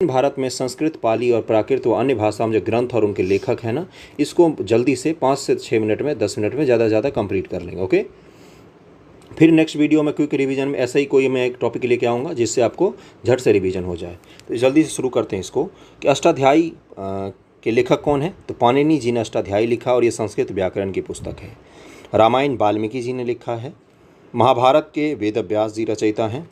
प्राचीन भारत में संस्कृत, पाली और प्राकृत व अन्य भाषाओं में जो ग्रंथ और उनके लेखक हैं ना, इसको जल्दी से 5 से 6 मिनट में, 10 मिनट में ज़्यादा से ज़्यादा कंप्लीट कर लेंगे। ओके, फिर नेक्स्ट वीडियो में क्विक रिवीजन में ऐसा ही कोई मैं एक टॉपिक लेके आऊँगा जिससे आपको झट से रिवीजन हो जाए। तो जल्दी से शुरू करते हैं इसको कि अष्टाध्यायी के लेखक कौन है। तो पाणिनि जी ने अष्टाध्यायी लिखा और ये संस्कृत व्याकरण की पुस्तक है। रामायण वाल्मीकि जी ने लिखा है। महाभारत के वेद व्यास जी रचयिता हैं।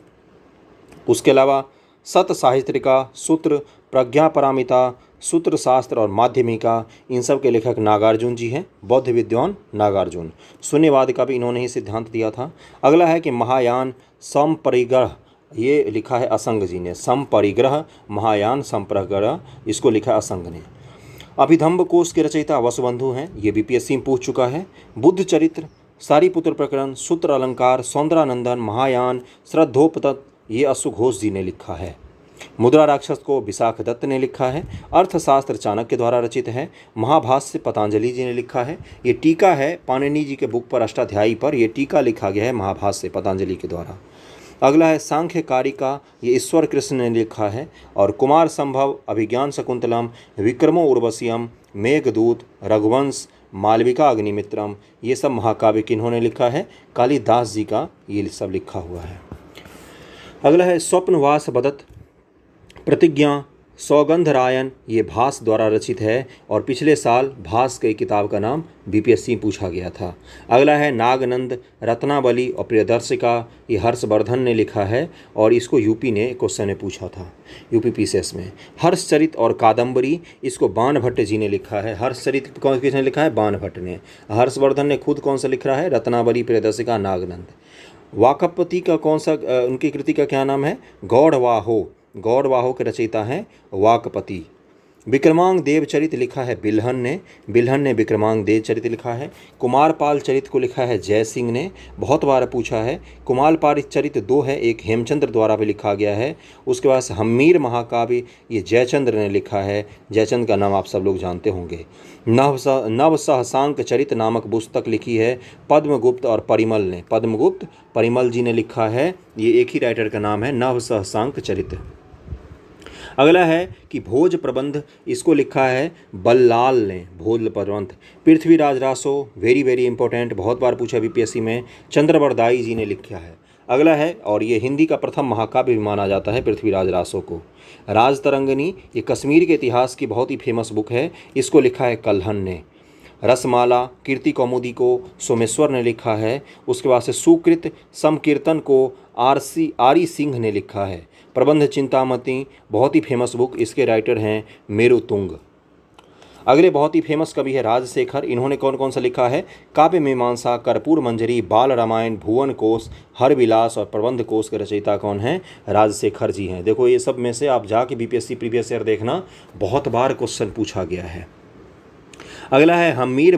उसके अलावा सत साहित्रिका, सूत्र, प्रज्ञा पारमिता, सूत्र शास्त्र और माध्यमिका, इन सब के लेखक नागार्जुन जी हैं। बौद्ध विद्वान नागार्जुन। शून्यवाद का भी इन्होंने ही सिद्धांत दिया था। अगला है कि महायान समपरिग्रह, ये लिखा है असंग जी ने। समपरिग्रह, महायान संपरिग्रह, इसको लिखा है असंग ने। अभिधम्ब कोश के रचयिता वसुबंधु हैं। ये बीपीएससी में पूछ चुका है। बुद्ध चरित्र, सारीपुत्र प्रकरण, सूत्र अलंकार, सौंदरानंदन, महायान, श्रद्धोपतत्, ये अश्व घोष जी ने लिखा है। मुद्रा राक्षस को विशाख दत्त ने लिखा है। अर्थशास्त्र चाणक्य द्वारा रचित है। महाभाष्य पतंजलि जी ने लिखा है। ये टीका है पाणिनि जी के बुक पर, अष्टाध्यायी पर, ये टीका लिखा गया है महाभाष्य पतंजलि के द्वारा। अगला है सांख्य कारिका, ये ईश्वर कृष्ण ने लिखा है। और कुमार संभव, अभिज्ञान शकुंतलम, विक्रमो उर्वशीयम, मेघदूत, रघुवंश, मालविका अग्निमित्रम, ये सब महाकाव्य किन्होंने लिखा है? कालिदास जी का ये सब लिखा हुआ है। अगला है स्वप्नवास बदत, प्रतिज्ञा, सौगंधरायन, ये भास द्वारा रचित है और पिछले साल भास के किताब का नाम बीपीएससी पूछा गया था। अगला है नागनंद, रत्नावली और प्रियदर्शिका, ये हर्षवर्धन ने लिखा है और इसको यूपी ने क्वेश्चन ने पूछा था, यूपी पीसीएस में। हर्षचरित और कादम्बरी, इसको बाणभट्ट जी ने लिखा है। हर्षचरित कौन किसने लिखा है? बाणभट्ट ने। हर्षवर्धन ने खुद कौन सा लिख रहा है? रत्नावली, प्रियदर्शिका, नागनंद। वाकपति का कौन सा, उनकी कृति का क्या नाम है? गौड़वाहो। गौड़वाहो के रचयिता हैं वाकपति। विक्रमांग देव चरित लिखा है बिल्हन ने। बिल्हन ने विक्रमांग देव चरित लिखा है। कुमारपाल चरित को लिखा है जय सिंह ने, बहुत बार पूछा है। कुमारपाल चरित 2 है, एक हेमचंद्र द्वारा भी लिखा गया है। उसके बाद हम्मीर महाकाव्य, ये जयचंद्र ने लिखा है। जयचंद्र का नाम आप सब लोग जानते होंगे। नवसहसांक चरित नामक पुस्तक लिखी है पद्मगुप्त और परिमल ने। पद्मगुप्त परिमल जी ने लिखा है, ये एक ही राइटर का नाम है, नवसहसांक चरित। अगला है कि भोज प्रबंध, इसको लिखा है बल्लाल ने। भोज प्रबंध। Prithviraj Raso, very very important, बहुत बार पूछा बीपीएससी में, चंद्रवरदाई जी ने लिखा है। अगला है, और ये हिंदी का प्रथम महाकाव्य भी माना जाता है पृथ्वीराज रासो को। राजतरंगिनी, ये कश्मीर के इतिहास की बहुत ही फेमस बुक है, इसको लिखा है कल्हन ने। रसमाला, कीर्ति कौमुदी को सोमेश्वर ने लिखा है। उसके बाद से सुकृत समकीर्तन को आरी सिंह ने लिखा है। प्रबंध चिंतामणि, बहुत ही फेमस बुक, इसके राइटर हैं मेरुतुंग। अगले बहुत ही फेमस कवि है राजशेखर। इन्होंने कौन कौन सा लिखा है? काव्य मीमांसा, कर्पूर मंजरी, बाल रामायण, भुवन कोश, हर विलास और प्रबंध कोश के रचयिता कौन हैं? राजशेखर जी हैं। देखो ये सब में से आप जाके बीपीएससी प्रीवियस ईयर देखना, बहुत बार क्वेश्चन पूछा गया है। अगला है हम्मीर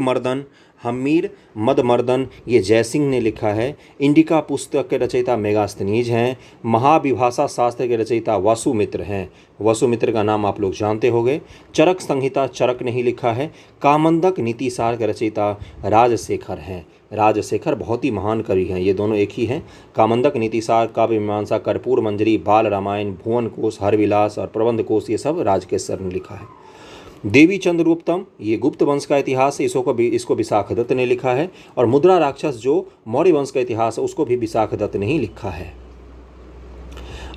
मदमर्दन, ये जयसिंह ने लिखा है। इंडिका पुस्तक के रचयिता मेगास्थनीज हैं। महाविभाषा शास्त्र के रचयिता वसुमित्र हैं। वसुमित्र का नाम आप लोग जानते होंगे। चरक संहिता चरक ने ही लिखा है। कामंदक नीतिसार के रचयिता राजशेखर हैं। राजशेखर बहुत ही महान कवि हैं, ये दोनों एक ही हैं। कामंदक नीतिसार, काव्य मीमांसा, कर्पूर मंजरी, बाल रामायण, भुवन कोश, हर विलास और प्रबंध कोश, ये सब राजकेश्वर ने लिखा है। देवी चंद्रगुप्तम, ये गुप्त वंश का इतिहास है, इसको विशाख दत्त ने लिखा है। और मुद्रा राक्षस जो मौर्य वंश का इतिहास है, उसको भी विशाख दत्त ने ही लिखा है।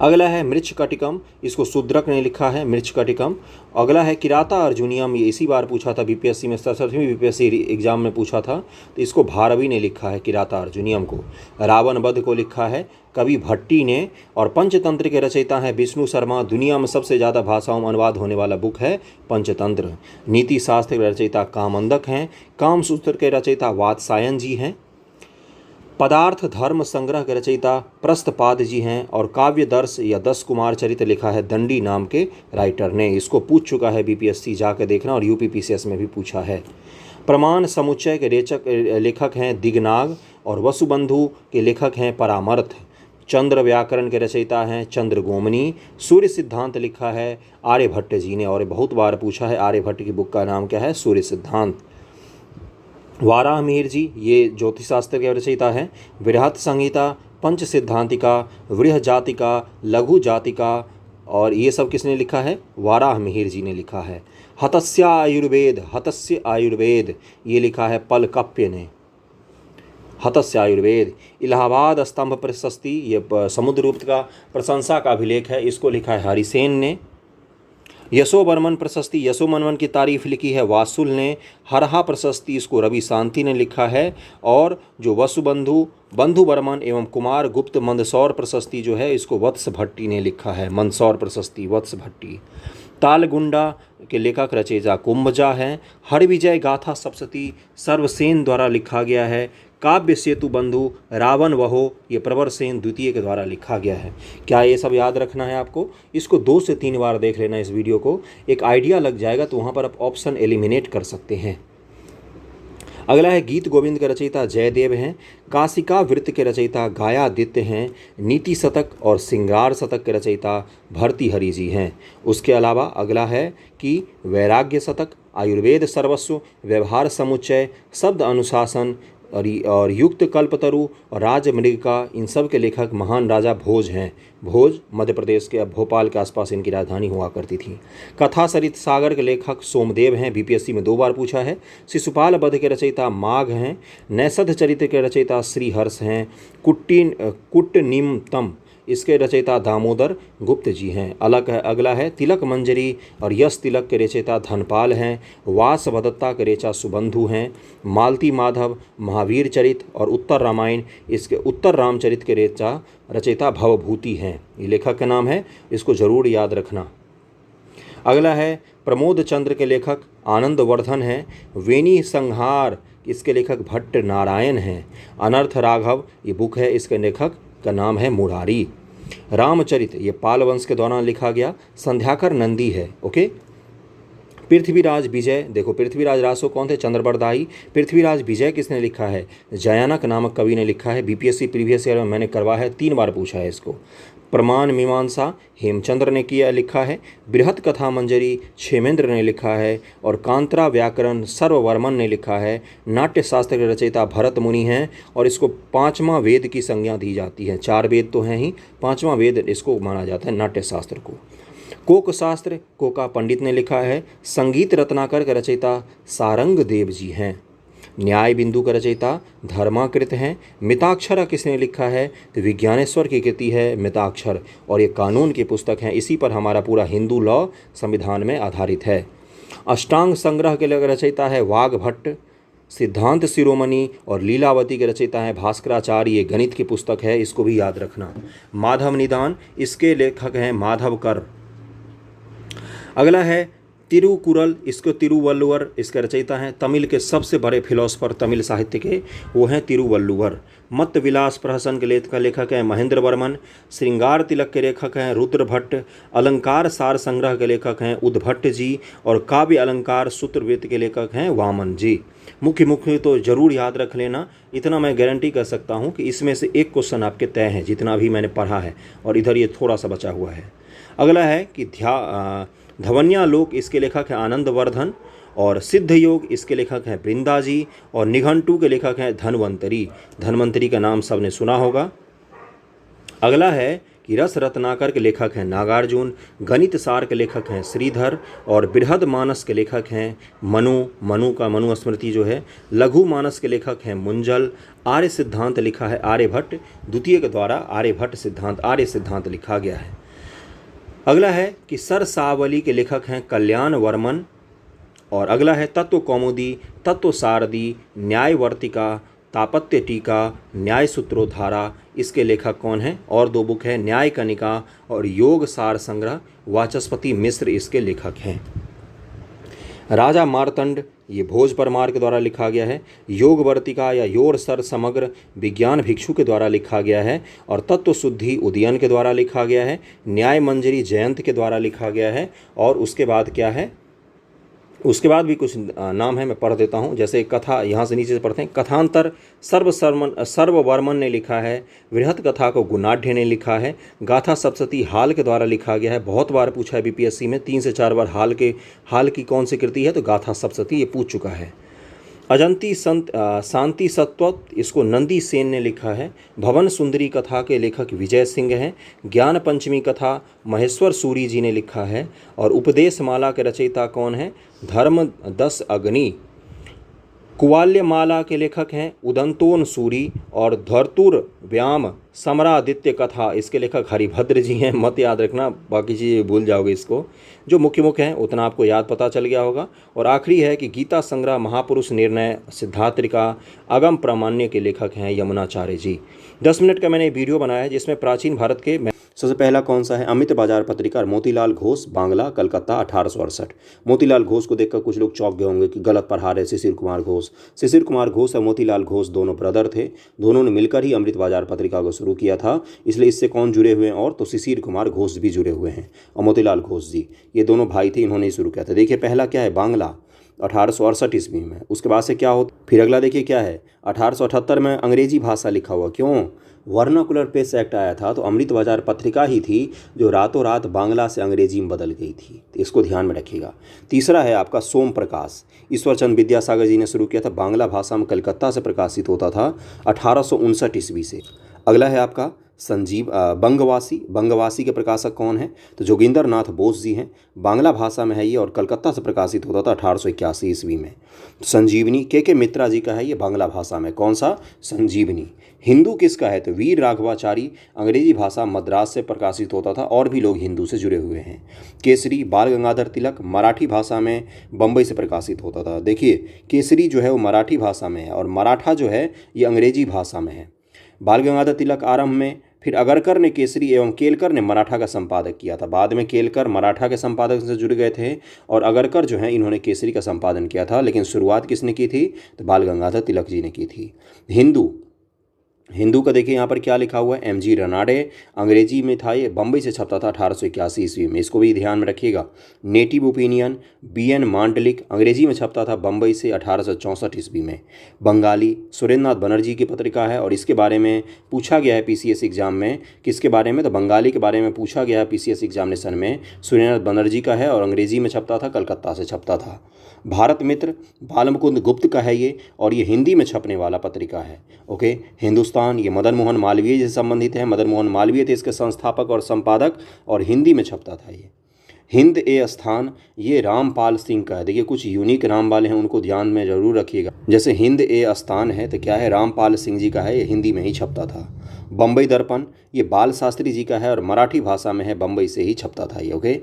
अगला है मृच्छकटिकम, इसको शूद्रक ने लिखा है, मृच्छकटिकम। अगला है किराता अर्जुनियम, ये इसी बार पूछा था बीपीएससी में, 67वीं बीपीएससी एग्जाम में पूछा था, तो इसको भारवी ने लिखा है किराता अर्जुनियम को। रावण वध को लिखा है कवि भट्टी ने। और पंचतंत्र के रचयिता हैं विष्णु शर्मा। दुनिया में सबसे ज़्यादा भाषाओं में अनुवाद होने वाला बुक है पंचतंत्र। नीति शास्त्र के रचयिता कामंदक हैं। कामसूत्र के रचयिता वात्सायन जी हैं। पदार्थ धर्म संग्रह के रचयिता प्रस्थपाद जी हैं। और काव्य दर्श या 10 कुमार चरित्र लिखा है दंडी नाम के राइटर ने। इसको पूछ चुका है बीपीएससी, जाकर देखना, और यूपी पीसीएस में भी पूछा है। प्रमाण समुच्चय के लेखक हैं दिगनाग। और वसुबंधु के लेखक हैं परामर्थ। चंद्र व्याकरण के रचयिता हैं चंद्रगोमनी। सूर्य सिद्धांत लिखा है आर्यभट्ट जी ने, और बहुत बार पूछा है आर्यभट्ट की बुक का नाम क्या है? सूर्य सिद्धांत। वाराहमिहिर जी, ये ज्योतिष शास्त्र के रचयिता हैं। बृहत संहिता, पंच सिद्धांतिका, वृह जातिका, लघु जातिका और ये सब किसने लिखा है? वाराह मिहिर जी ने लिखा है। हतस्य आयुर्वेद ये लिखा है पलकप्य ने। हतस्य आयुर्वेद। इलाहाबाद स्तंभ प्रशस्ति ये समुद्रगुप्त का प्रशंसा का अभिलेख है, इसको लिखा है हरिसेन ने। यशोवर्मन प्रशस्ति, यशोवर्मन की तारीफ लिखी है वासुल ने। हरहा प्रशस्ति इसको रवि शांति ने लिखा है। और जो बंधु वर्मन एवं कुमार गुप्त मंदसौर प्रशस्ति जो है इसको वत्स भट्टी ने लिखा है। मंदसौर प्रशस्ति वत्स भट्टी। तालगुंडा के लेखक रचयिता कुंभजा हैं। हरविजय गाथा सप्तशती सर्वसेन द्वारा लिखा गया है। काव्य सेतु बंधु रावण वहो ये प्रवर सेन द्वितीय के द्वारा लिखा गया है। क्या ये सब याद रखना है आपको? इसको 2 से 3 बार देख लेना इस वीडियो को, एक आइडिया लग जाएगा तो वहाँ पर आप ऑप्शन एलिमिनेट कर सकते हैं। अगला है गीत गोविंद के रचयिता जयदेव हैं। काशिका वृत्त के रचयिता गायादित्य हैं। नीति शतक और श्रृंगार शतक के रचयिता भर्तृहरि जी हैं। उसके अलावा अगला है कि वैराग्य शतक, आयुर्वेद सर्वस्व, व्यवहार समुच्चय, शब्द अनुशासन और युक्त कल्पतरु और राजमृगिका, इन सब के लेखक महान राजा भोज हैं। भोज मध्य प्रदेश के भोपाल के आसपास इनकी राजधानी हुआ करती थी। कथा सरित सागर के लेखक सोमदेव हैं, बीपीएससी में 2 बार पूछा है। शिशुपाल वध के रचयिता माघ हैं। नैषध चरित्र के रचयिता श्रीहर्ष हैं। कुट्टनिमतम इसके रचयिता दामोदर गुप्त जी हैं। अगला है तिलक मंजरी और यश तिलक के रचयिता धनपाल हैं। वासवदत्ता के रचयिता सुबंधु हैं। मालती माधव महावीर चरित और उत्तर रामायण इसके उत्तर रामचरित के रचयिता भवभूति हैं। ये लेखक का नाम है, इसको जरूर याद रखना। अगला है प्रमोद चंद्र के लेखक आनंद वर्धन हैं। वेणी संहार इसके लेखक भट्ट नारायण हैं। अनर्थ राघव ये बुक है, इसके लेखक का नाम है मुरारी। रामचरित ये पाल वंश के दौरान लिखा गया, संध्याकर नंदी है। ओके। पृथ्वीराज विजय, देखो पृथ्वीराज रासो कौन थे? चंद्रबरदाई। पृथ्वीराज विजय किसने लिखा है? जयानक नामक कवि ने लिखा है। बीपीएससी प्रीवियस ईयर में मैंने करवाया है, 3 बार पूछा है इसको। प्रमाण मीमांसा हेमचंद्र ने लिखा है। बृहत कथा मंजरी क्षेमेंद्र ने लिखा है। और कांतरा व्याकरण सर्ववर्मन ने लिखा है। नाट्य शास्त्र के रचयिता भरत मुनि हैं और इसको 5वां वेद की संज्ञा दी जाती है। 4 वेद तो हैं ही, 5वां वेद इसको माना जाता है नाट्य शास्त्र को। कोक शास्त्र कोका पंडित ने लिखा है। संगीत रत्नाकर के रचयिता सारंग देव जी हैं। न्याय बिंदु का रचयिता धर्माकृत हैं। मिताक्षर किसने लिखा है? तो विज्ञानेश्वर की कृति है मिताक्षर, और ये कानून की पुस्तक है। इसी पर हमारा पूरा हिंदू लॉ संविधान में आधारित है। अष्टांग संग्रह के रचयिता है वाघ भट्ट। सिद्धांत शिरोमणि और लीलावती के रचयिता हैं भास्कराचार्य, ये गणित की पुस्तक है, इसको भी याद रखना। माधव निदान इसके लेखक हैं माधवकर। अगला है तिरुकुरल, इसको तिरुवल्लुवर इसके रचयिता हैं। तमिल के सबसे बड़े फिलोसफर तमिल साहित्य के वो हैं तिरुवल्लुवर। मत विलास प्रहसन के लेखक हैं महेंद्र वर्मन। श्रृंगार तिलक के लेखक हैं रुद्र भट्ट। अलंकार सार संग्रह के लेखक हैं उद्भट्ट जी। और काव्य अलंकार सूत्रवृत्त के लेखक हैं वामन जी। मुख्य तो जरूर याद रख लेना, इतना मैं गारंटी कर सकता हूँ कि इसमें से एक क्वेश्चन आपके तय है, जितना भी मैंने पढ़ा है, और इधर ये थोड़ा सा बचा हुआ है। अगला है कि धवन्यालोक इसके लेखक हैं आनंद वर्धन। और सिद्ध योग इसके लेखक हैं वृंदा जी। और निघंटू के लेखक हैं धन्वंतरी। धन्वंतरी का नाम सबने सुना होगा। अगला है कि रस रत्नाकर के लेखक हैं नागार्जुन। गणित सार के लेखक हैं श्रीधर। और बृहद मानस के लेखक हैं मनु स्मृति जो है। लघु मानस के लेखक हैं मुंजल। आर्य सिद्धांत लिखा है आर्यभट्ट द्वितीय के द्वारा। आर्य सिद्धांत लिखा गया है। अगला है कि सरसावली के लेखक हैं कल्याण वर्मन। और अगला है तत्व कौमुदी, तत्व सारदी, न्यायवर्तिका, तापत्य टीका, न्याय सूत्रोधारा, इसके लेखक कौन हैं? और 2 बुक है, न्याय कनिका और योग सार संग्रह, वाचस्पति मिश्र इसके लेखक हैं। राजा मार्तंड ये भोज परमार के द्वारा लिखा गया है। योग वर्तिका या योर सर समग्र विज्ञान भिक्षु के द्वारा लिखा गया है। और तत्व शुद्धि उदयन के द्वारा लिखा गया है। न्याय मंजरी जयंत के द्वारा लिखा गया है। और उसके बाद क्या है? उसके बाद भी कुछ नाम है, मैं पढ़ देता हूँ। जैसे कथा, यहाँ से नीचे से पढ़ते हैं। कथांतर सर्ववर्मन ने लिखा है। बृहत कथा को गुणाढ़ ने लिखा है। गाथा सप्तशती हाल के द्वारा लिखा गया है। बहुत बार पूछा है बीपीएससी में, 3 से 4 बार हाल की कौन सी कृति है? तो गाथा सप्तशती, ये पूछ चुका है। अजंती शांति सत्वत, इसको नंदी सेन ने लिखा है। भवन सुंदरी कथा के लेखक विजय सिंह हैं। ज्ञान पंचमी कथा महेश्वर सूरी जी ने लिखा है। और उपदेश माला के रचयिता कौन है? धर्मदस अग्नि। कुवाल्यमाला के लेखक हैं उदंतोन सूरी। और धर्तुर व्याम समरादित्य कथा, इसके लेखक हरिभद्र जी हैं। मत याद रखना, बाकी चीज़ें भूल जाओगे। इसको जो मुख्य मुख्य हैं उतना आपको याद पता चल गया होगा। और आखिरी है कि गीता संग्रह महापुरुष निर्णय सिद्धात्रिका अगम प्रामाण्य के लेखक हैं यमुनाचार्य जी। 10 मिनट का मैंने वीडियो बनाया है जिसमें प्राचीन भारत के सबसे पहला कौन सा है? अमित बाजार पत्रिका, मोतीलाल घोष, बांग्ला, कलकत्ता, 1868। मोतीलाल घोष को देखकर कुछ लोग चौंक गए होंगे कि गलत पढ़ा रहे शिशिर कुमार घोष। शिशिर कुमार घोष और मोतीलाल घोष दोनों ब्रदर थे। दोनों ने मिलकर ही अमृत बाजार पत्रिका को शुरू किया था। इसलिए इससे कौन जुड़े हुए हैं? और तो शिशिर कुमार घोष भी जुड़े हुए हैं और मोतीलाल घोष जी, ये दोनों भाई थे, इन्होंने ही शुरू किया था। देखिए पहला क्या है? बांग्ला, 1868 ईस्वी में। उसके बाद से क्या होता? फिर अगला देखिए क्या है? 1878 में अंग्रेजी भाषा लिखा हुआ। क्यों? वर्नाकुलर पेस एक्ट आया था, तो अमृत बाजार पत्रिका ही थी जो रातों रात बांग्ला से अंग्रेजी में बदल गई थी। तो इसको ध्यान में रखिएगा। तीसरा है आपका सोम प्रकाश, ईश्वरचंद विद्यासागर जी ने शुरू किया था। बांग्ला भाषा में कलकत्ता से प्रकाशित होता था 1859 ईस्वी से। अगला है आपका बंगवासी। बंगवासी के प्रकाशक कौन है? तो जोगिंदर नाथ बोस जी हैं। बांग्ला भाषा में है ये और कलकत्ता से प्रकाशित होता था 1881 ईस्वी में। संजीवनी के मित्रा जी का है ये, बांग्ला भाषा में। कौन सा? संजीवनी। हिंदू किसका है? तो वीर राघवाचारी, अंग्रेजी भाषा मद्रास से प्रकाशित होता था। और भी लोग हिंदू से जुड़े हुए हैं। केसरी, बाल गंगाधर तिलक, मराठी भाषा में बम्बई से प्रकाशित होता था। देखिए केसरी जो है वो मराठी भाषा में है और मराठा जो है ये अंग्रेजी भाषा में है। बाल गंगाधर तिलक आरंभ में, फिर अगरकर ने केसरी एवं केलकर ने मराठा का संपादक किया था। बाद में केलकर मराठा के संपादक से जुड़ गए थे और अगरकर जो है इन्होंने केसरी का संपादन किया था। लेकिन शुरुआत किसने की थी? तो बाल गंगाधर तिलक जी ने की थी। हिंदू का देखिए यहाँ पर क्या लिखा हुआ है? MG रनाडे, अंग्रेजी में था ये, बम्बई से छपता था 1881 ईस्वी में। इसको भी ध्यान में रखिएगा। नेटिव ओपिनियन, BN मांडलिक, अंग्रेजी में छपता था बम्बई से 1864 ईस्वी में। बंगाली, सुरेंद्रनाथ बनर्जी की पत्रिका है और इसके बारे में पूछा गया है PCS एग्जाम में। किसके बारे में? तो बंगाली के बारे में पूछा गया है PCS एग्जामिनेशन में। सुरेंद्रनाथ बनर्जी का है और अंग्रेजी में छपता था, कलकत्ता से छपता था। भारत मित्र, बालमुकुंद गुप्त का है ये और ये हिंदी में छपने वाला पत्रिका है। ओके। हिंदुस्तान, ये मदन मोहन मालवीय से संबंधित है। मदन मोहन मालवीय थे इसके संस्थापक और संपादक और हिंदी में छपता था ये। हिंद ए स्थान, ये रामपाल सिंह का है। देखिए कुछ यूनिक नाम वाले हैं, उनको ध्यान में जरूर रखिएगा। जैसे हिंद ए स्थान है तो क्या है? रामपाल सिंह जी का है, ये हिंदी में ही छपता था। बम्बई दर्पण, ये बाल शास्त्री जी का है और मराठी भाषा में है, बम्बई से ही छपता था ये। ओके।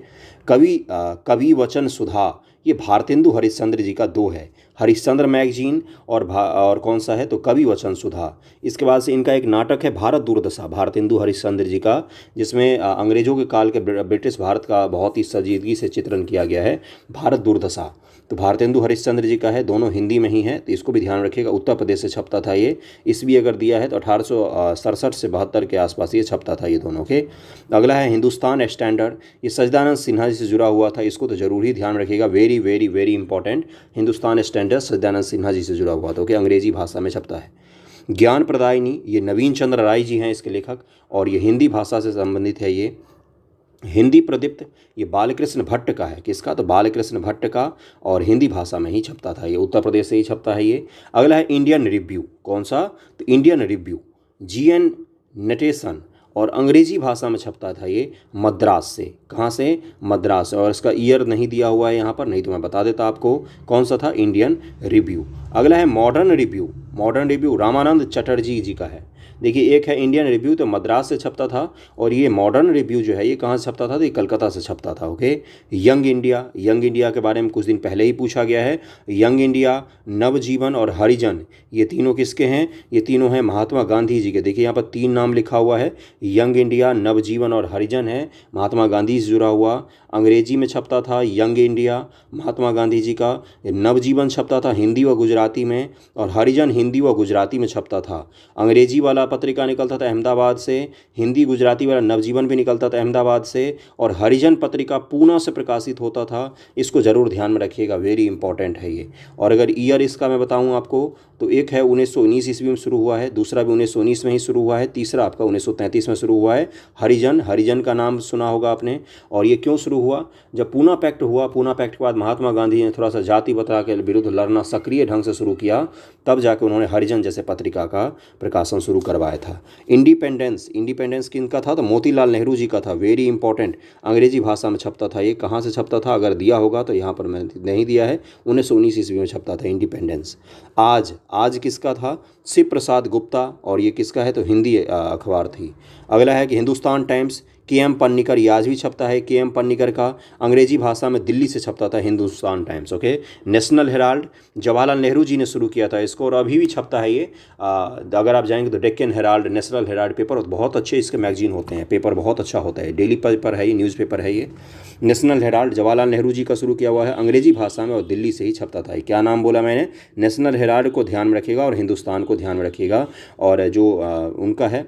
कवि वचन सुधा, ये भारतेंदु हरिश्चंद्र जी का 2 है। हरिश्चंद्र मैगजीन और कौन सा है? तो कवि वचन सुधा। इसके बाद से इनका एक नाटक है भारत दुर्दशा, भारतेंदु हरिश्चंद्र जी का, जिसमें अंग्रेजों के काल के ब्रिटिश भारत का बहुत ही संजीदगी से चित्रण किया गया है, भारत दुर्दशा। तो भारतेंदु हरिश्चंद्र जी का है, दोनों हिंदी में ही है, तो इसको भी ध्यान रखिएगा। उत्तर प्रदेश से छपता था ये। ईस्वी अगर दिया है तो 1867 से 72 के आसपास ये छपता था ये दोनों के। अगला है हिंदुस्तान स्टैंडर्ड, ये सच्चिदानंद सिन्हा जी से जुड़ा हुआ था, इसको तो जरूर ही ध्यान रखिएगा। Very very very important. Hindustan Standard Sachchidanand Sinha ji से जुड़ा हुआ था, ओके। अंग्रेजी भाषा में छपता है। ज्ञान प्रदायिनी, ये नवीन चंद्र राय जी हैं इसके लेखक और ये हिंदी भाषा से संबंधित है ये। हिंदी प्रदीप्त, ये बालकृष्ण भट्ट का है। किसका? तो बालकृष्ण भट्ट का और हिंदी भाषा में ही छपता था ये, उत्तर प्रदेश से ही छपता है ये। अगला है इंडियन रिव्यू। कौन सा? तो इंडियन रिव्यू, GN नटेशन और अंग्रेजी भाषा में छपता था ये, मद्रास से। कहाँ से? मद्रास से। और इसका ईयर नहीं दिया हुआ है यहाँ पर, नहीं तो मैं बता देता आपको। कौन सा था? Indian Review. अगला है Modern Review. Modern Review Ramanand Chatterjee ji का है। देखिए एक है इंडियन रिव्यू, तो मद्रास से छपता था और ये मॉडर्न रिव्यू जो है ये कहाँ से छपता था? तो ये कलकत्ता से छपता था। Okay. Young India, young India के बारे में कुछ दिन पहले ही पूछा गया है। यंग इंडिया, नवजीवन और हरिजन, ये तीनों किसके हैं? ये तीनों हैं महात्मा गांधी जी के। देखिए यहाँ पर 3 नाम लिखा हुआ है, यंग इंडिया, नवजीवन और हरिजन है, महात्मा गांधी से जुड़ा हुआ। अंग्रेजी में छपता था यंग इंडिया महात्मा गांधी जी का, नवजीवन छपता था हिंदी व गुजराती में और हरिजन हिंदी व गुजराती में छपता था। अंग्रेजी वाला वाला पत्रिका निकलता था अहमदाबाद से, हिंदी गुजराती वाला नवजीवन भी निकलता था अहमदाबाद से, और हरिजन पत्रिका पूना से प्रकाशित होता था। इसको ज़रूर ध्यान में रखिएगा, वेरी इंपॉर्टेंट है ये। और अगर ईयर इसका मैं बताऊँ आपको तो एक है 1919 ईस्वी में शुरू हुआ है, दूसरा भी 1919 में ही शुरू हुआ है, तीसरा आपका 1933 में शुरू हुआ है। हरिजन का नाम सुना होगा आपने। और ये क्यों शुरू हुआ? जब पूना पैक्ट हुआ, पूना पैक्ट के बाद महात्मा गांधी ने थोड़ा सा जाति प्रथा के विरुद्ध लड़ना सक्रिय ढंग से शुरू किया, तब जाके उन्होंने हरिजन जैसे पत्रिका का प्रकाशन शुरू करवाया था। इंडिपेंडेंस किनका था? तो मोतीलाल नेहरू जी का था, वेरी इंपॉर्टेंट। अंग्रेजी भाषा में छपता था ये। कहाँ से छपता था अगर दिया होगा तो यहाँ पर मैंने नहीं दिया है। 1919 ईस्वी में छपता था इंडिपेंडेंस। आज किसका था? शिव प्रसाद गुप्ता, और ये किसका है? तो हिंदी अखबार थी। अगला है कि हिंदुस्तान टाइम्स, के.एम. पन्नीकर, ये आज भी छपता है के.एम. पन्नीकर का। अंग्रेजी भाषा में दिल्ली से छपता था Hindustan Times. Okay. National Herald, Jawaharlal Nehru ji ने शुरू किया था इसको, और अभी भी छपता है ये। अगर आप जाएंगे तो Deccan Herald, national Herald paper, बहुत अच्छे इसके मैगजीन होते हैं, पेपर बहुत अच्छा होता है, डेली पेपर है ये, न्यूज़पेपर है ये। नेशनल हेराल्ड जवाहरलाल नेहरू जी का शुरू किया हुआ है, अंग्रेजी भाषा में, और दिल्ली से ही छपता था। क्या नाम बोला मैंने? नेशनल हेराल्ड को ध्यान में रखिएगा और हिंदुस्तान को ध्यान में रखिएगा। और जो उनका है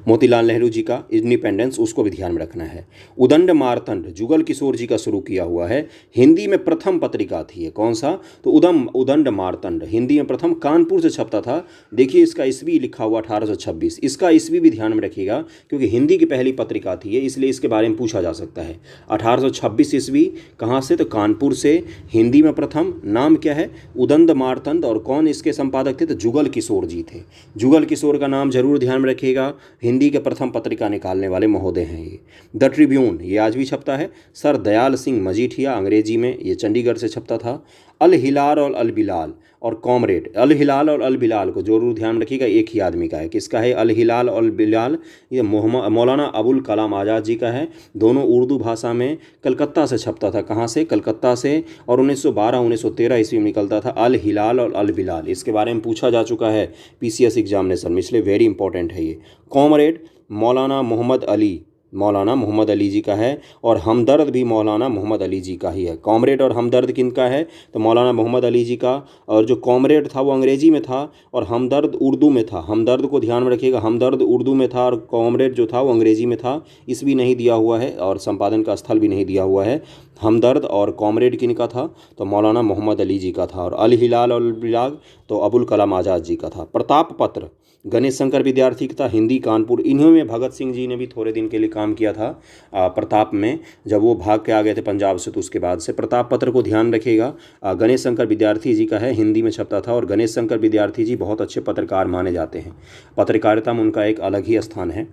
मोतीलाल नेहरू जी का इंडिपेंडेंस, उसको भी ध्यान में रखना है। उदंड मारतंड जुगल किशोर जी का शुरू किया हुआ है, हिंदी में प्रथम पत्रिका थी ये। कौन सा? तो उदंड मारतंड, हिंदी में प्रथम, कानपुर से छपता था। देखिए इसका ईस्वी लिखा हुआ 1826, इसका ईस्वी भी ध्यान में रखिएगा क्योंकि हिंदी की पहली पत्रिका थी ये, इसलिए इसके बारे में पूछा जा सकता है। 1826 ईस्वी, कहाँ से? तो कानपुर से, हिंदी में प्रथम, नाम क्या है? उदंड मारतंड, और कौन इसके संपादक थे? तो जुगल किशोर जी थे। जुगल किशोर का नाम जरूर ध्यान में रखिएगा, हिंदी के प्रथम पत्रिका निकालने वाले महोदय हैं ये। द ट्रिब्यून, ये आज भी छपता है। सर दयाल सिंह मजीठिया, अंग्रेजी में, ये चंडीगढ़ से छपता था। अल हिलाल और अल बिलाल और कॉमरेड, अल हिलाल और अल बिलाल को जरूर ध्यान रखिएगा, एक ही आदमी का है। किसका है अल हिलाल और बिलाल? ये मौलाना अबुल कलाम आज़ाद जी का है। दोनों उर्दू भाषा में, कलकत्ता से छपता था। कहाँ से? कलकत्ता से। और 1912-1913 ईस्वी में निकलता था अल हिलाल और अल बिलाल। इसके बारे में पूछा जा चुका है PCS एग्जामिनेशन में, इसलिए वेरी इंपॉर्टेंट है ये। कॉमरेड मौलाना मोहम्मद अली जी का है, और हमदर्द भी मौलाना मोहम्मद अली जी का ही है। कॉमरेड और हमदर्द किनका है? तो मौलाना मोहम्मद अली जी का। और जो कॉमरेड था वो अंग्रेजी में था और हमदर्द उर्दू में था। हमदर्द को ध्यान में रखिएगा, हमदर्द उर्दू में था और कॉमरेड जो था वो अंग्रेजी में था। इस भी नहीं दिया हुआ है और संपादन का स्थल भी नहीं दिया हुआ है। हमदर्द और कॉमरेड किनका था? तो मौलाना मोहम्मद अली जी का था। और अल हिलाल और बिलाल तो अबुल कलाम आज़ाद जी का था। प्रताप पत्र गणेश शंकर विद्यार्थी का था, हिंदी कानपुर। इन्हीं में भगत सिंह जी ने भी थोड़े दिन के लिए काम किया था प्रताप में, जब वो भाग के आ गए थे पंजाब से, तो उसके बाद से। प्रताप पत्र को ध्यान रखिएगा, गणेश शंकर विद्यार्थी जी का है, हिंदी में छपता था। और गणेश शंकर विद्यार्थी जी बहुत अच्छे पत्रकार माने जाते हैं, पत्रकारिता में उनका एक अलग ही स्थान है।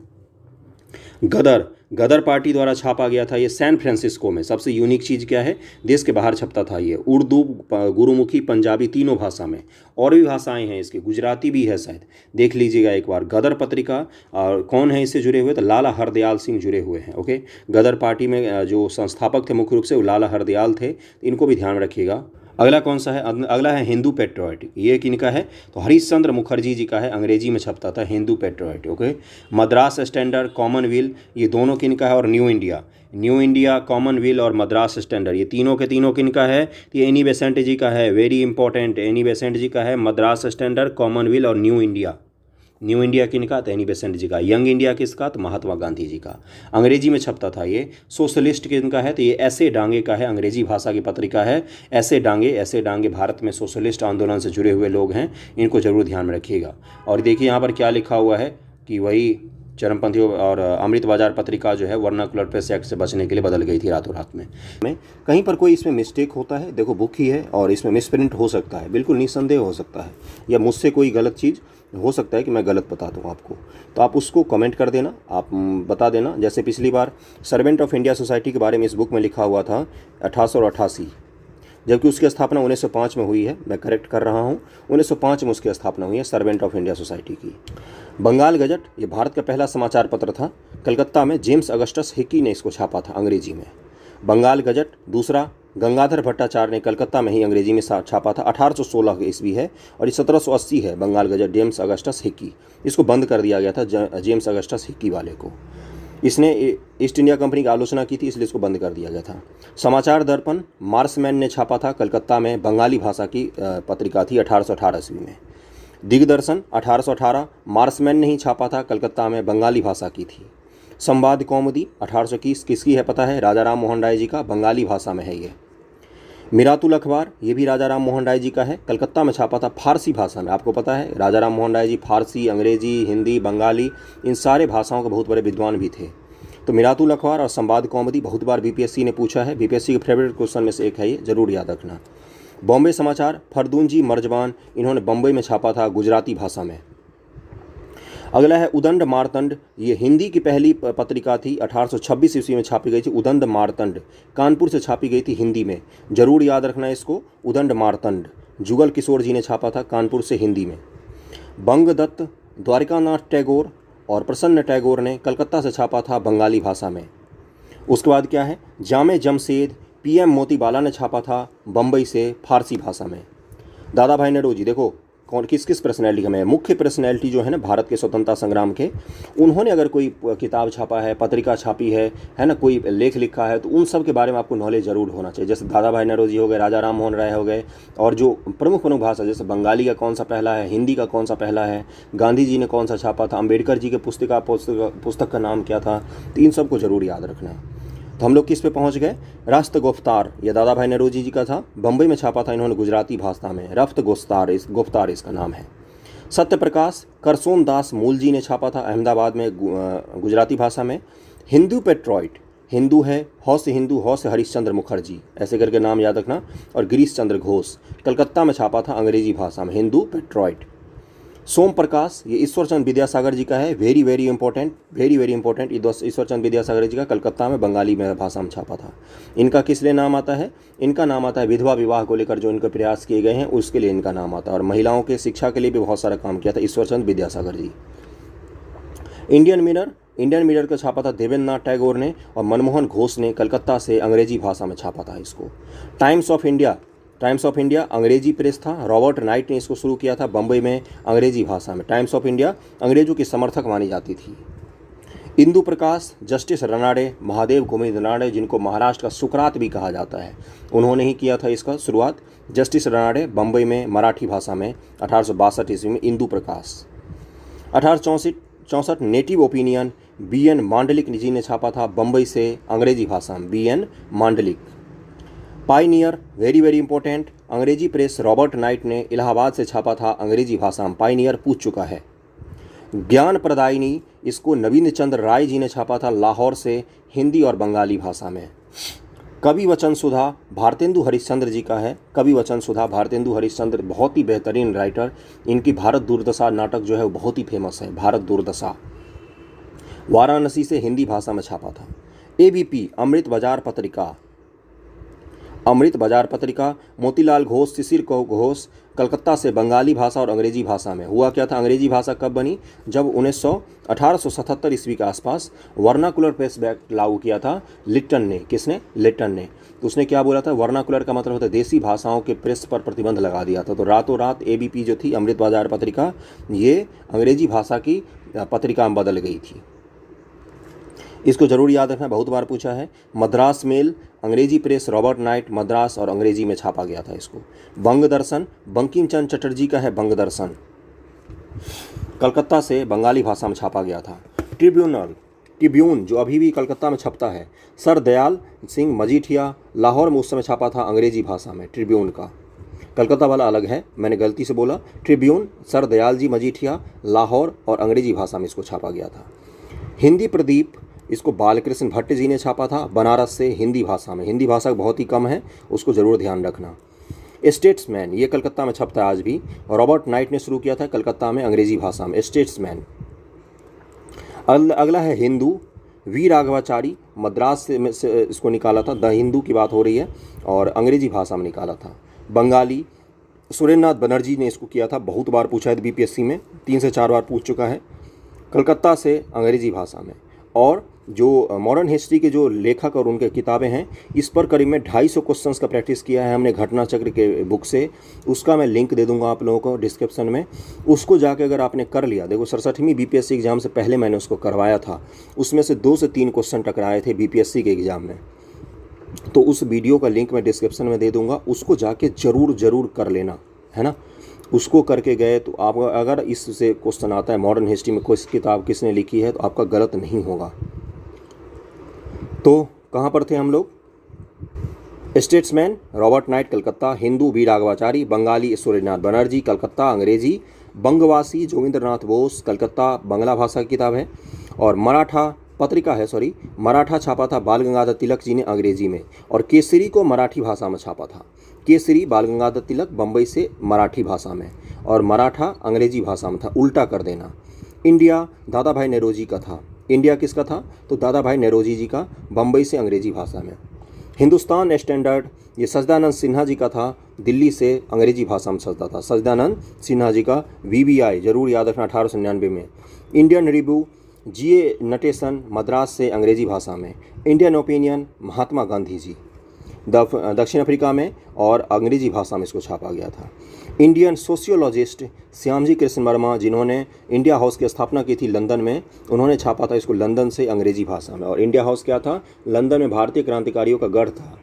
गदर पार्टी द्वारा छापा गया था ये सैन फ्रांसिस्को में। सबसे यूनिक चीज़ क्या है? देश के बाहर छपता था ये, उर्दू, गुरुमुखी, पंजाबी, तीनों भाषा में। और भी भाषाएं हैं इसकी, गुजराती भी है शायद, देख लीजिएगा एक बार। गदर पत्रिका, और कौन है इससे जुड़े हुए? तो लाला हरदयाल सिंह जुड़े हुए हैं। ओके। गदर पार्टी में जो संस्थापक थे मुख्य रूप से वो लाला हरदयाल थे, इनको भी ध्यान रखिएगा। अगला कौन सा है? अगला है हिंदू पेट्रियोटिक। ये किनका है? तो हरीश चंद्र मुखर्जी जी का है, अंग्रेजी में छपता था Hindu patriotic. Okay. Madras standard, Commonwealth, ये दोनों किनका है? और न्यू इंडिया, कॉमनवेल्थ और मद्रास स्टैंडर्ड, ये तीनों के तीनों किनका है? तो ये एनी बेसेंट जी का है, वेरी इंपॉर्टेंट। एनी बेसेंट जी का है मद्रास स्टैंडर्ड, कॉमनवेल्थ और न्यू इंडिया किनका? तो एनी बेसेंट जी का। यंग इंडिया किसका? तो महात्मा गांधी जी का। अंग्रेजी में छपता था ये। सोशलिस्ट किनका है? तो ये ऐसे डांगे का है, अंग्रेजी भाषा की पत्रिका है। ऐसे डांगे भारत में सोशलिस्ट आंदोलन से जुड़े हुए लोग हैं, इनको जरूर ध्यान में रखिएगा। और देखिए यहाँ पर क्या लिखा हुआ है कि वही चरमपंथियों और अमृत बाजार पत्रिका जो है वर्नाकुलर प्रेस एक्ट से बचने के लिए बदल गई थी रातों रात में। कहीं पर कोई इसमें मिस्टेक होता है, देखो बुक ही है और इसमें मिसप्रिंट हो सकता है, बिल्कुल निस्संदेह हो सकता है, या मुझसे कोई गलत चीज़ हो सकता है कि मैं गलत बता दूं आपको, तो आप उसको कमेंट कर देना, आप बता देना। जैसे पिछली बार सर्वेंट ऑफ इंडिया सोसाइटी के बारे में इस बुक में लिखा हुआ था 1888, जबकि उसकी स्थापना 1905 में हुई है। मैं करेक्ट कर रहा हूँ, 1905 में उसकी स्थापना हुई है सर्वेंट ऑफ इंडिया सोसाइटी की। बंगाल गजट, ये भारत का पहला समाचार पत्र था। कलकत्ता में जेम्स अगस्टस हिकी ने इसको छापा था अंग्रेजी में। बंगाल गजट। दूसरा गंगाधर भट्टाचार्य ने कलकत्ता में ही अंग्रेजी में छापा था, 1816 की ईस्वी है, और ये 1780 है Bengal gazette, James Augustus Hicky. इसको बंद कर दिया गया था जेम्स अगस्टस हिकी वाले को। इसने ईस्ट इंडिया कंपनी की आलोचना की थी, इसलिए इसको बंद कर दिया गया था। समाचार दर्पण मार्समैन ने छापा था कलकत्ता में, बंगाली भाषा की पत्रिका थी, 1818 ईस्वी में। दिग्दर्शन 1818, मार्समैन ने ही छापा था, कलकत्ता में, बंगाली भाषा की थी। संवाद कौमुदी 1821 किसकी है पता है? राजा राम मोहन राय जी का, बंगाली भाषा में है ये। मिरातुल अखबार ये भी राजा राम मोहन राय जी का है, कलकत्ता में छापा था फारसी भाषा में। आपको पता है राजा राम मोहन राय जी फारसी, अंग्रेजी, हिंदी, बंगाली इन सारे भाषाओं के बहुत बड़े विद्वान भी थे। तो मिरातुल अखबार और संवाद कौमुदी बहुत बार बीपीएससी ने पूछा है, बीपीएससी के फेवरेट क्वेश्चन में से एक है, ये जरूर याद रखना। बॉम्बे समाचार फरदून जी मर्जबान, इन्होंने बम्बई में छापा था गुजराती भाषा में। अगला है उदंड मारतंड, ये हिंदी की पहली पत्रिका थी, 1826 ईस्वी में छापी गई थी। उदंड मारतंड कानपुर से छापी गई थी हिंदी में, जरूर याद रखना इसको। उदंड मारतंड जुगल किशोर जी ने छापा था कानपुर से हिंदी में। बंगदत्त, द्वारिकानाथ टैगोर और प्रसन्न टैगोर ने कलकत्ता से छापा था बंगाली भाषा में। उसके बाद क्या है? जामे जमशेद, पीएम मोतीबाला ने छापा था बम्बई से फारसी भाषा में। दादा भाई नौरोजी देखो कौन किस किस पर्सनैलिटी का मैं, मुख्य पर्सनैलिटी जो है ना भारत के स्वतंत्रता संग्राम के, उन्होंने अगर कोई किताब छापा है, पत्रिका छापी है ना, कोई लेख लिखा है, तो उन सब के बारे में आपको नॉलेज जरूर होना चाहिए। जैसे दादा भाई नौरोजी हो गए, राजा राम मोहन राय हो गए, और जो प्रमुख भाषा जैसे बंगाली का कौन सा पहला है, हिंदी का कौन सा पहला है, गांधी जी ने कौन सा छापा था, अम्बेडकर जी के पुस्तक का नाम क्या था, तो इन सबको जरूर याद रखना है। तो हम लोग किस पे पहुंच गए? रफ्त गुफ्तार, ये दादा भाई नौरोजी जी का था, बम्बई में छापा था इन्होंने गुजराती भाषा में। रफ्त गुफ्तार इसका नाम है। सत्य प्रकाश करसोम दास मूल जी ने छापा था अहमदाबाद में गुजराती भाषा में। हिंदू पेट्रॉइट, हिंदू है हौ से हरिश्चंद्र मुखर्जी, ऐसे करके नाम याद रखना। और गिरीश चंद्र घोष, कलकत्ता में छापा था अंग्रेजी भाषा में, हिंदू पेट्रॉइट। सोम प्रकाश, ये ईश्वरचंद विद्यासागर जी का है, वेरी इंपॉर्टेंट, ये ईश्वरचंद विद्यासागर जी का, कलकत्ता में बंगाली में भाषा में छापा था। इनका किस लिए नाम आता है? इनका नाम आता है विधवा विवाह को लेकर जो इनके प्रयास किए गए हैं उसके लिए इनका नाम आता है, और महिलाओं के शिक्षा के लिए भी बहुत सारा काम किया था ईश्वरचंद विद्यासागर जी। इंडियन मिरर का छापा था देवेंद्र नाथ टैगोर ने, और मनमोहन घोष ने कलकत्ता से अंग्रेजी भाषा में छापा था इसको। टाइम्स ऑफ इंडिया अंग्रेजी प्रेस था, रॉबर्ट नाइट ने इसको शुरू किया था बम्बई में अंग्रेजी भाषा में। टाइम्स ऑफ इंडिया अंग्रेजों की समर्थक मानी जाती थी। इंदु प्रकाश, जस्टिस रनाडे, महादेव गोविंद रनाडे, जिनको महाराष्ट्र का सुकरात भी कहा जाता है, उन्होंने ही किया था इसका शुरुआत। जस्टिस रनाडे बम्बई में मराठी भाषा में 1862 ईस्वी में। Indu Prakash 1864 native opinion, BN Mandlik जी ने छापा था बम्बई से अंग्रेजी भाषा में, BN Mandlik. Pioneer very important, अंग्रेजी प्रेस रॉबर्ट नाइट ने इलाहाबाद से छापा था अंग्रेजी भाषा में, पाइनियर पूछ चुका है। ज्ञान प्रदायिनी, इसको नवीन चंद्र राय जी ने छापा था लाहौर से हिंदी और बंगाली भाषा में। कवि वचन सुधा भारतेंदु हरिश्चंद्र जी का है, कवि वचन सुधा भारतेंदु हरिश्चंद्र बहुत ही बेहतरीन राइटर, इनकी भारत दुर्दशा नाटक जो है वो बहुत ही फेमस है, भारत दुर्दशा। वाराणसी से हिंदी भाषा में छापा था। ABP अमृत बाजार पत्रिका, मोतीलाल घोष, शिशिर घोष, कलकत्ता से बंगाली भाषा और अंग्रेजी भाषा में। हुआ क्या था? अंग्रेजी भाषा कब बनी? जब 1877 ईस्वी के आसपास वर्नाकुलर प्रेस एक्ट लागू किया था लिट्टन ने। किसने? लिट्टन ने। तो उसने क्या बोला था? वर्नाकुलर का मतलब होता है देसी भाषाओं के प्रेस पर प्रतिबंध लगा दिया था। तो रातों रात ABP जो थी अमृत बाजार पत्रिका, ये अंग्रेजी भाषा की पत्रिका में बदल गई थी। इसको जरूर याद रखना, बहुत बार पूछा है। मद्रास मेल अंग्रेजी प्रेस रॉबर्ट नाइट मद्रास और अंग्रेजी में छापा गया था इसको। बंग दर्शन बंकिम चंद्र चटर्जी का है, बंग दर्शन कलकत्ता से बंगाली भाषा में छापा गया था। ट्रिब्यून जो अभी भी कलकत्ता में छपता है, सर दयाल सिंह मजीठिया, लाहौर में उस समय छापा था अंग्रेजी भाषा में। ट्रिब्यून का कलकत्ता वाला अलग है, मैंने गलती से बोला। ट्रिब्यून सर दयाल जी मजीठिया, लाहौर और अंग्रेजी भाषा में इसको छापा गया था। हिंदी प्रदीप, इसको बालकृष्ण भट्ट जी ने छापा था बनारस से हिंदी भाषा में। हिंदी भाषा बहुत ही कम है, उसको ज़रूर ध्यान रखना। स्टेट्समैन, ये कलकत्ता में छपता है आज भी, रॉबर्ट नाइट ने शुरू किया था कलकत्ता में अंग्रेजी भाषा में। स्टेट्समैन। अगला है हिंदू, वी राघवाचारी, मद्रास से इसको निकाला था, द हिंदू की बात हो रही है, और अंग्रेजी भाषा में निकाला था। बंगाली, सुरेंद्रनाथ बनर्जी ने इसको किया था, बहुत बार पूछा है BPSC में, 3 से 4 बार पूछ चुका है, कलकत्ता से अंग्रेजी भाषा में। और जो मॉडर्न हिस्ट्री के जो लेखक और उनके किताबें हैं, इस पर करीब में 250 क्वेश्चंस का प्रैक्टिस किया है हमने घटना चक्र के बुक से। उसका मैं लिंक दे दूंगा आप लोगों को डिस्क्रिप्शन में, उसको जाके अगर आपने कर लिया, देखो 67वीं BPSC एग्जाम से पहले मैंने उसको करवाया था, उसमें से 2 से 3 क्वेश्चन टकराए थे BPSC के एग्ज़ाम में। तो उस वीडियो का लिंक मैं डिस्क्रिप्शन में दे दूँगा, उसको जाके ज़रूर कर लेना, है ना। उसको करके गए तो आप अगर इससे क्वेश्चन आता है मॉडर्न हिस्ट्री में कोई किताब किसने लिखी है तो आपका गलत नहीं होगा। तो कहाँ पर थे हम लोग? Statesman Robert Knight Calcutta, Hindu V Raghavachari, Bengali Suryanath Banerjee Calcutta अंग्रेजी, बंगवासी जोगिंद्रनाथ बोस कलकत्ता बांग्ला भाषा की किताब है, और मराठा पत्रिका है मराठा छापा था बाल गंगाधर तिलक जी ने अंग्रेजी में, और केसरी को मराठी भाषा में छापा था। केसरी बाल गंगाधर तिलक बम्बई से मराठी भाषा में, और मराठा अंग्रेजी भाषा में था, उल्टा कर देना। इंडिया दादा भाई नेरोजी का था। इंडिया किसका था? तो दादा भाई नेरोजी जी का, बम्बई से अंग्रेजी भाषा में। हिंदुस्तान स्टैंडर्ड ये सच्चिदानंद सिन्हा जी का था, दिल्ली से अंग्रेजी भाषा में चलता था। सच्चिदानंद सिन्हा जी का VBI जरूर याद रखना 1899 में। Indian review GA Natesan Madras से अंग्रेजी भाषा में। इंडियन ओपिनियन महात्मा गांधी जी दक्षिण अफ्रीका में और अंग्रेजी भाषा में इसको छापा गया था। इंडियन सोशियोलॉजिस्ट श्यामजी कृष्ण वर्मा जिन्होंने इंडिया हाउस की स्थापना की थी लंदन में, उन्होंने छापा था इसको लंदन से अंग्रेजी भाषा में। और इंडिया हाउस क्या था? लंदन में भारतीय क्रांतिकारियों का गढ़ था,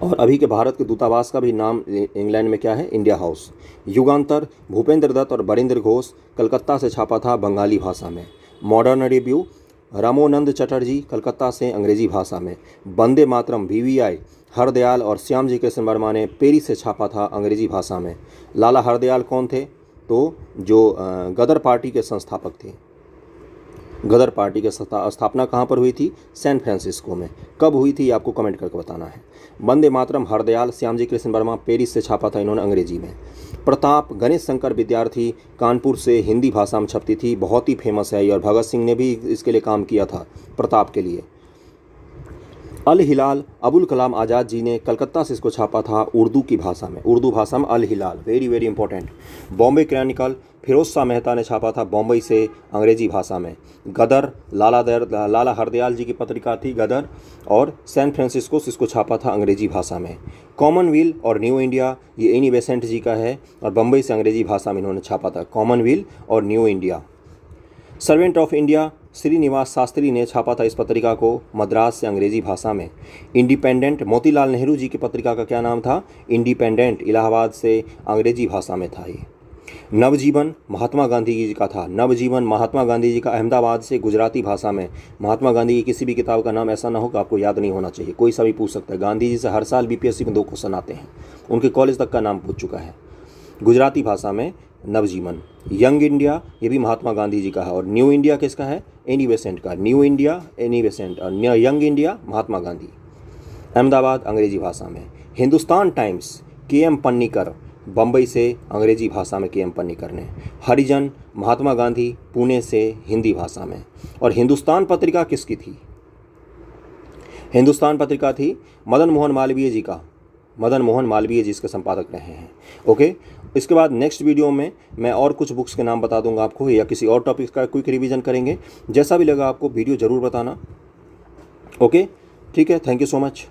और अभी के भारत के दूतावास का भी नाम इंग्लैंड में क्या है? India House. युगांतर भूपेंद्र दत्त और बरिंदर घोष कलकत्ता से छापा था बंगाली भाषा में। मॉडर्न रिव्यू रामोनंद चटर्जी कलकत्ता से अंग्रेजी भाषा में। वंदे मातरम VBI हरदयाल और श्यामजी कृष्ण वर्मा ने पेरिस से छापा था अंग्रेजी भाषा में। लाला हरदयाल कौन थे? तो जो गदर पार्टी के संस्थापक थे। गदर पार्टी की स्थापना कहाँ पर हुई थी? सैन फ्रांसिस्को में। कब हुई थी आपको कमेंट करके बताना है। वंदे मातरम हरदयाल श्यामजी कृष्ण वर्मा पेरिस से छापा था इन्होंने अंग्रेजी में। प्रताप गणेश शंकर विद्यार्थी कानपुर से हिंदी भाषा में छपती थी, बहुत ही फेमस है ये, और भगत सिंह ने भी इसके लिए काम किया था प्रताप के लिए। अल हिलाल अबुल कलाम आज़ाद जी ने कलकत्ता से इसको छापा था उर्दू की भाषा में। उर्दू भाषा में Al Hilal, very very important. Bombay Chronicle Firoz Shah Mehta ने छापा था बॉम्बई से अंग्रेजी भाषा में। गदर लाला हरदयाल जी की पत्रिका थी गदर, और सैन फ्रांसिस्को से इसको छापा था अंग्रेजी भाषा में। कॉमनवेल्थ और न्यू इंडिया ये एनी बेसेंट जी का है, और बम्बई से अंग्रेजी भाषा में इन्होंने छापा था कॉमनवेल्थ और new India. Servant of India Srinivas Shastri ने छापा था इस पत्रिका को मद्रास से अंग्रेजी भाषा में। इंडिपेंडेंट मोतीलाल नेहरू जी की पत्रिका का क्या नाम था? इंडिपेंडेंट, इलाहाबाद से अंग्रेजी भाषा में था ये। नवजीवन महात्मा गांधी जी का था। नवजीवन महात्मा गांधी जी का अहमदाबाद से गुजराती भाषा में। महात्मा गांधी की किसी भी किताब का नाम ऐसा ना हो कि आपको याद नहीं होना चाहिए, कोई सा भी पूछ सकता है। गांधी जी से हर साल BPSC में 2 क्वेश्चन आते हैं, उनके कॉलेज तक का नाम पूछ चुका है। गुजराती भाषा में नवजीवन। यंग इंडिया ये भी महात्मा गांधी जी का है, और न्यू इंडिया किसका है? एनी बेसेंट का। न्यू इंडिया एनी बेसेंट, और यंग इंडिया महात्मा गांधी। अहमदाबाद अंग्रेजी भाषा में। हिंदुस्तान टाइम्स KM पन्नीकर, बम्बई से अंग्रेजी भाषा में KM पन्नीकर ने। हरिजन महात्मा गांधी, पुणे से हिंदी भाषा में। और हिंदुस्तान पत्रिका किसकी थी? हिंदुस्तान पत्रिका थी मदन मोहन मालवीय जी का। मदन मोहन मालवीय जी इसके संपादक रहे हैं। ओके, इसके बाद नेक्स्ट वीडियो में मैं और कुछ बुक्स के नाम बता दूंगा आपको, या किसी और टॉपिक का क्विक रिवीजन करेंगे। जैसा भी लगा आपको वीडियो ज़रूर बताना। ओके, ठीक है, थैंक यू सो मच।